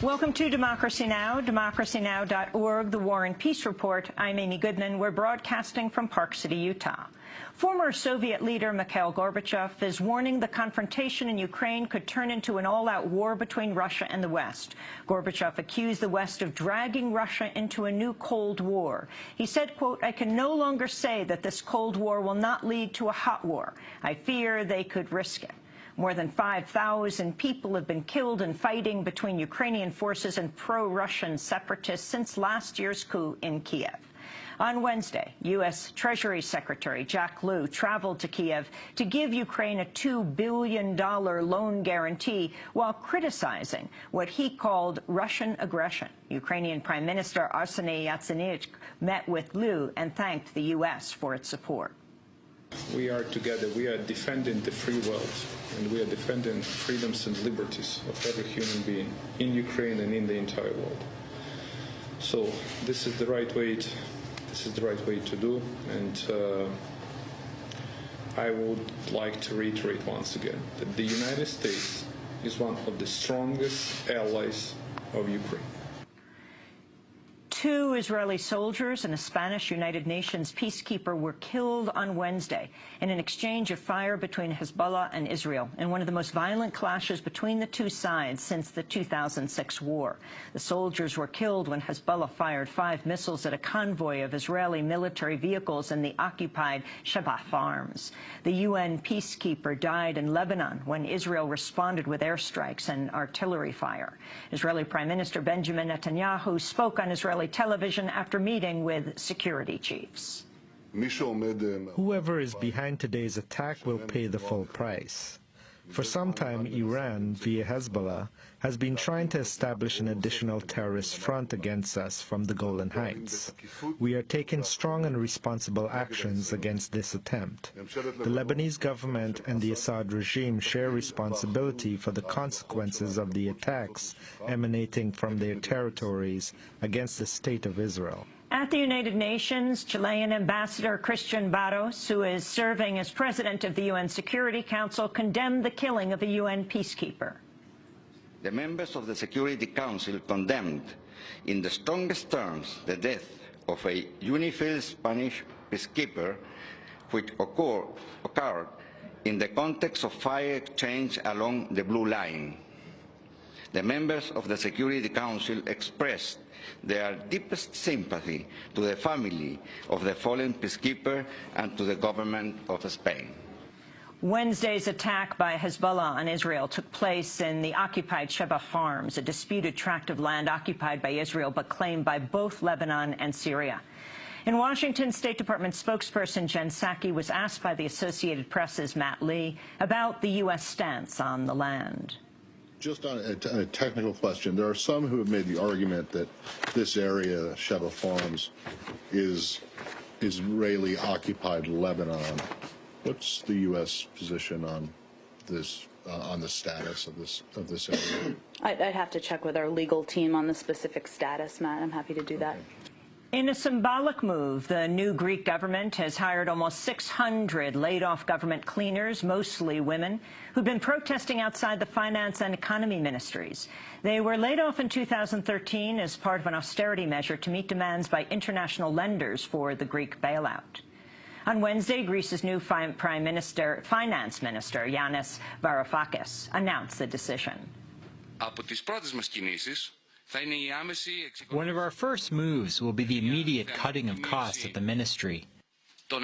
Welcome to Democracy Now!, democracynow.org, the War and Peace Report. I'm Amy Goodman. We're broadcasting from Park City, Utah. Former Soviet leader Mikhail Gorbachev is warning the confrontation in Ukraine could turn into an all-out war between Russia and the West. Gorbachev accused the West of dragging Russia into a new Cold War. He said, quote, "I can no longer say that this Cold War will not lead to a hot war. I fear they could risk it." More than 5,000 people have been killed in fighting between Ukrainian forces and pro-Russian separatists since last year's coup in Kiev. On Wednesday, U.S. Treasury Secretary Jack Lew traveled to Kiev to give Ukraine a $2 billion loan guarantee while criticizing what he called Russian aggression. Ukrainian Prime Minister Arseniy Yatsenyuk met with Lew and thanked the U.S. for its support. We are together. We are defending the free world, and we are defending freedoms and liberties of every human being in Ukraine and in the entire world. So this is the right way to do, and I would like to reiterate once again that the United States is one of the strongest allies of Ukraine. 2 Israeli soldiers and a Spanish United Nations peacekeeper were killed on Wednesday in an exchange of fire between Hezbollah and Israel in one of the most violent clashes between the two sides since the 2006 war. The soldiers were killed when Hezbollah fired 5 missiles at a convoy of Israeli military vehicles in the occupied Shebaa Farms. The UN peacekeeper died in Lebanon when Israel responded with airstrikes and artillery fire. Israeli Prime Minister Benjamin Netanyahu spoke on Israeli television after meeting with security chiefs. Whoever is behind today's attack will pay the full price. For some time, Iran, via Hezbollah, has been trying to establish an additional terrorist front against us from the Golan Heights. We are taking strong and responsible actions against this attempt. The Lebanese government and the Assad regime share responsibility for the consequences of the attacks emanating from their territories against the State of Israel. At the United Nations, Chilean Ambassador Christian Barros, who is serving as president of the UN Security Council, condemned the killing of a UN peacekeeper. The members of the Security Council condemned in the strongest terms the death of a UNIFIL Spanish peacekeeper, which occurred in the context of fire exchange along the Blue Line. The members of the Security Council expressed their deepest sympathy to the family of the fallen peacekeeper and to the government of Spain. Wednesday's attack by Hezbollah on Israel took place in the occupied Shebaa Farms, a disputed tract of land occupied by Israel but claimed by both Lebanon and Syria. In Washington, State Department spokesperson Jen Psaki was asked by the Associated Press's Matt Lee about the U.S. stance on the land. Just on a technical question, there are some who have made the argument that this area, Shebaa Farms, is Israeli-occupied Lebanon. What's the U.S. position on this, on the status of this area? I'd have to check with our legal team on the specific status, Matt. I'm happy to do that. In a symbolic move, the new Greek government has hired almost 600 laid-off government cleaners, mostly women, who've been protesting outside the finance and economy ministries. They were laid off in 2013 as part of an austerity measure to meet demands by international lenders for the Greek bailout. On Wednesday, Greece's new finance minister, Yanis Varoufakis, announced the decision. One of our first moves will be the immediate cutting of costs at the ministry. For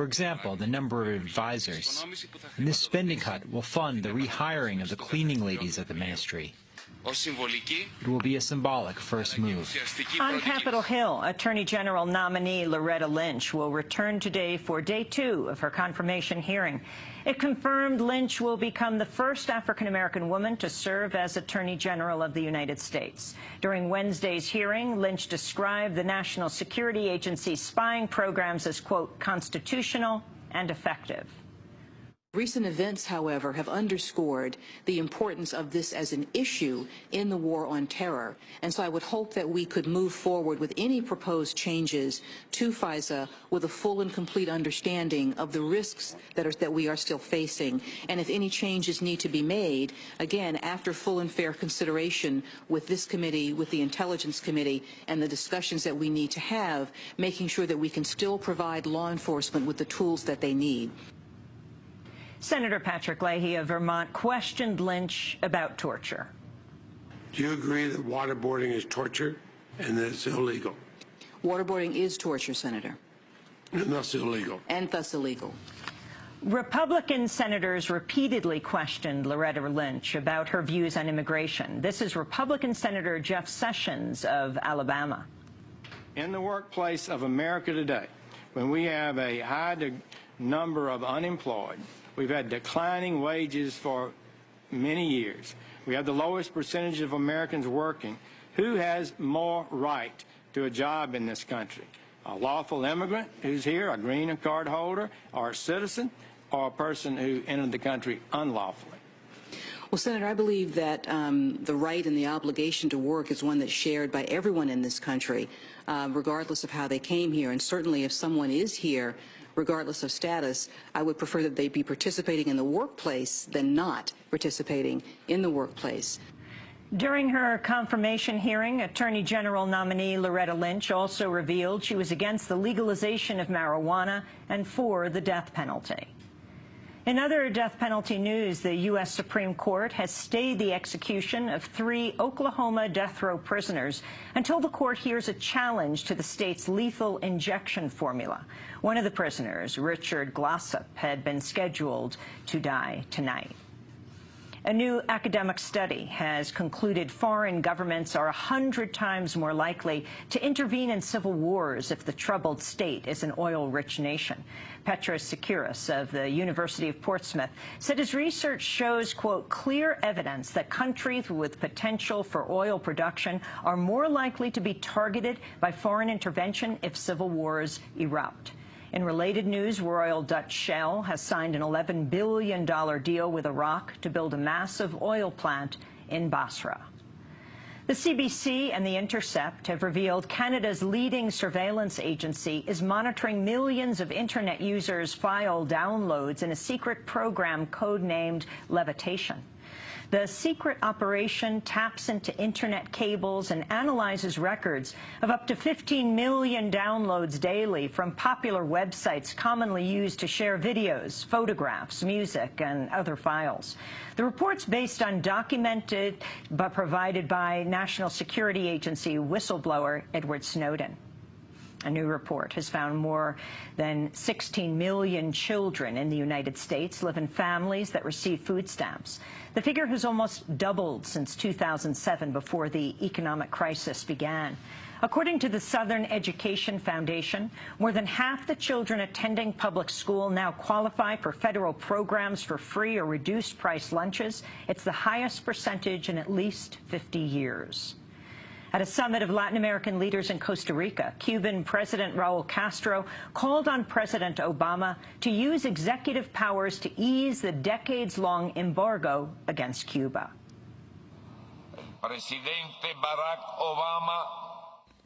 example, the number of advisors. And this spending cut will fund the rehiring of the cleaning ladies at the ministry. It will be a symbolic first move. On Capitol Hill, Attorney General nominee Loretta Lynch will return today for day 2 of her confirmation hearing. It confirmed Lynch will become the first African-American woman to serve as Attorney General of the United States. During Wednesday's hearing, Lynch described the National Security Agency's spying programs as, quote, constitutional and effective. Recent events, however, have underscored the importance of this as an issue in the war on terror. And so I would hope that we could move forward with any proposed changes to FISA with a full and complete understanding of the risks that we are still facing. And if any changes need to be made, again, after full and fair consideration with this committee, with the Intelligence Committee, and the discussions that we need to have, making sure that we can still provide law enforcement with the tools that they need. Senator Patrick Leahy of Vermont questioned Lynch about torture. Do you agree that waterboarding is torture and that it's illegal? Waterboarding is torture, Senator. And thus illegal. And thus illegal. Republican senators repeatedly questioned Loretta Lynch about her views on immigration. This is Republican Senator Jeff Sessions of Alabama. In the workplace of America today, when we have a high number of unemployed, we've had declining wages for many years. We have the lowest percentage of Americans working. Who has more right to a job in this country? A lawful immigrant who's here, a green card holder, or a citizen, or a person who entered the country unlawfully? Well, Senator, I believe that the right and the obligation to work is one that's shared by everyone in this country, regardless of how they came here. And certainly if someone is here, regardless of status, I would prefer that they be participating in the workplace than not participating in the workplace. During her confirmation hearing, Attorney General nominee Loretta Lynch also revealed she was against the legalization of marijuana and for the death penalty. In other death penalty news, the U.S. Supreme Court has stayed the execution of 3 Oklahoma death row prisoners until the court hears a challenge to the state's lethal injection formula. One of the prisoners, Richard Glossop, had been scheduled to die tonight. A new academic study has concluded foreign governments are 100 times more likely to intervene in civil wars if the troubled state is an oil-rich nation. Petros Sakouras of the University of Portsmouth said his research shows, quote, clear evidence that countries with potential for oil production are more likely to be targeted by foreign intervention if civil wars erupt. In related news, Royal Dutch Shell has signed an $11 billion deal with Iraq to build a massive oil plant in Basra. The CBC and The Intercept have revealed Canada's leading surveillance agency is monitoring millions of Internet users' file downloads in a secret program codenamed Levitation. The secret operation taps into Internet cables and analyzes records of up to 15 million downloads daily from popular websites commonly used to share videos, photographs, music, and other files. The report's based on documented but provided by National Security Agency whistleblower Edward Snowden. A new report has found more than 16 million children in the United States live in families that receive food stamps. The figure has almost doubled since 2007, before the economic crisis began. According to the Southern Education Foundation, more than half the children attending public school now qualify for federal programs for free or reduced price lunches. It's the highest percentage in at least 50 years. At a summit of Latin American leaders in Costa Rica, Cuban President Raul Castro called on President Obama to use executive powers to ease the decades-long embargo against Cuba.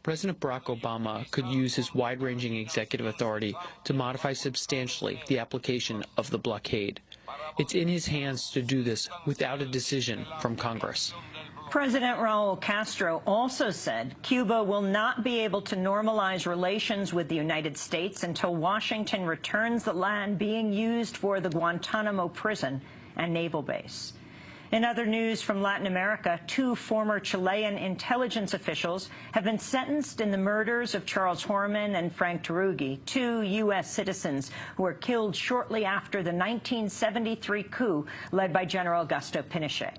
President Barack Obama could use his wide-ranging executive authority to modify substantially the application of the blockade. It's in his hands to do this without a decision from Congress. President Raul Castro also said Cuba will not be able to normalize relations with the United States until Washington returns the land being used for the Guantanamo prison and naval base. In other news from Latin America, 2 former Chilean intelligence officials have been sentenced in the murders of Charles Horman and Frank Tarugi, 2 U.S. citizens who were killed shortly after the 1973 coup led by General Augusto Pinochet.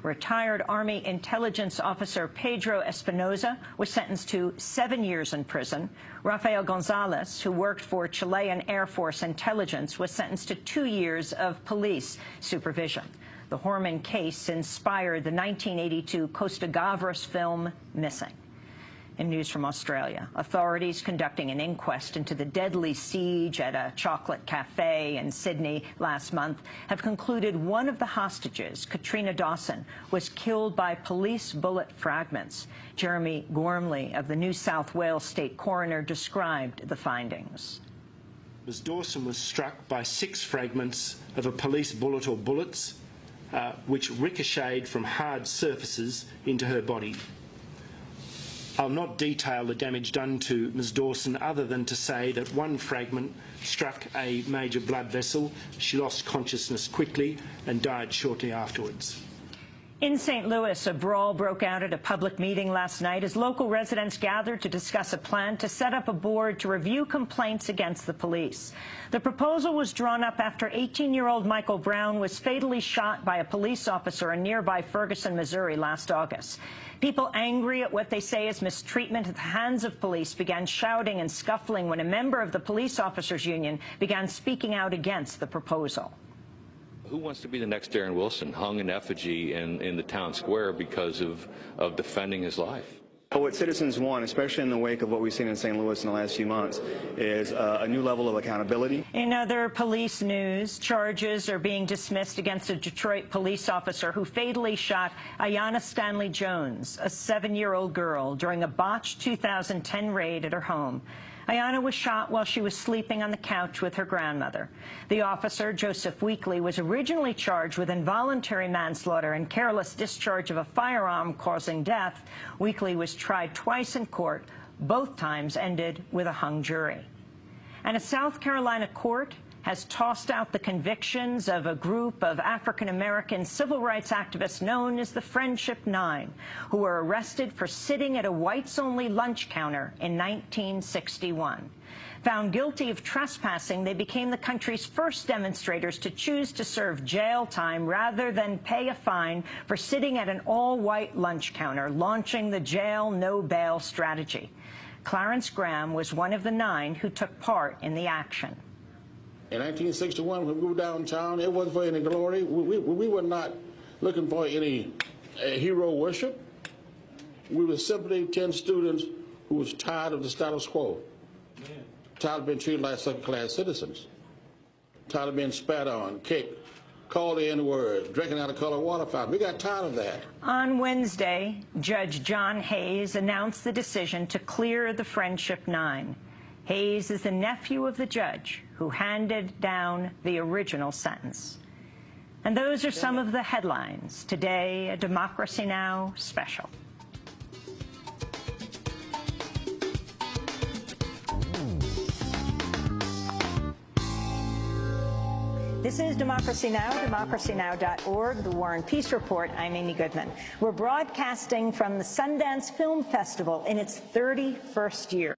Retired Army intelligence officer Pedro Espinosa was sentenced to 7 years in prison. Rafael Gonzalez, who worked for Chilean Air Force intelligence, was sentenced to 2 years of police supervision. The Horman case inspired the 1982 Costa Gavras film Missing. In news from Australia, authorities conducting an inquest into the deadly siege at a chocolate cafe in Sydney last month have concluded one of the hostages, Katrina Dawson, was killed by police bullet fragments. Jeremy Gormley of the New South Wales State Coroner described the findings. Ms. Dawson was struck by 6 fragments of a police bullet or bullets, which ricocheted from hard surfaces into her body. I'll not detail the damage done to Ms. Dawson other than to say that one fragment struck a major blood vessel. She lost consciousness quickly and died shortly afterwards. In St. Louis, a brawl broke out at a public meeting last night as local residents gathered to discuss a plan to set up a board to review complaints against the police. The proposal was drawn up after 18-year-old Michael Brown was fatally shot by a police officer in nearby Ferguson, Missouri last August. People angry at what they say is mistreatment at the hands of police began shouting and scuffling when a member of the police officers union began speaking out against the proposal. Who wants to be the next Darren Wilson, hung in effigy in the town square because of defending his life? But what citizens want, especially in the wake of what we've seen in St. Louis in the last few months, is a new level of accountability. In other police news, charges are being dismissed against a Detroit police officer who fatally shot Ayanna Stanley Jones, a 7-year-old girl, during a botched 2010 raid at her home. Ayanna was shot while she was sleeping on the couch with her grandmother. The officer, Joseph Weekly, was originally charged with involuntary manslaughter and careless discharge of a firearm causing death. Weekly was tried twice in court. Both times ended with a hung jury. And a South Carolina court has tossed out the convictions of a group of African-American civil rights activists known as the Friendship Nine, who were arrested for sitting at a whites-only lunch counter in 1961. Found guilty of trespassing, they became the country's first demonstrators to choose to serve jail time rather than pay a fine for sitting at an all-white lunch counter, launching the jail no bail strategy. Clarence Graham was one of the 9 who took part in the action. In 1961, when we were downtown, it wasn't for any glory. We were not looking for any hero worship. We were simply 10 students who was tired of the status quo, tired of being treated like second-class citizens, tired of being spat on, kicked, called the N-word, drinking out of colored water fountain. We got tired of that. On Wednesday, Judge John Hayes announced the decision to clear the Friendship Nine. Hayes is the nephew of the judge who handed down the original sentence. And those are some of the headlines today, a Democracy Now! Special. This is Democracy Now!, democracynow.org, the War and Peace Report. I'm Amy Goodman. We're broadcasting from the Sundance Film Festival in its 31st year.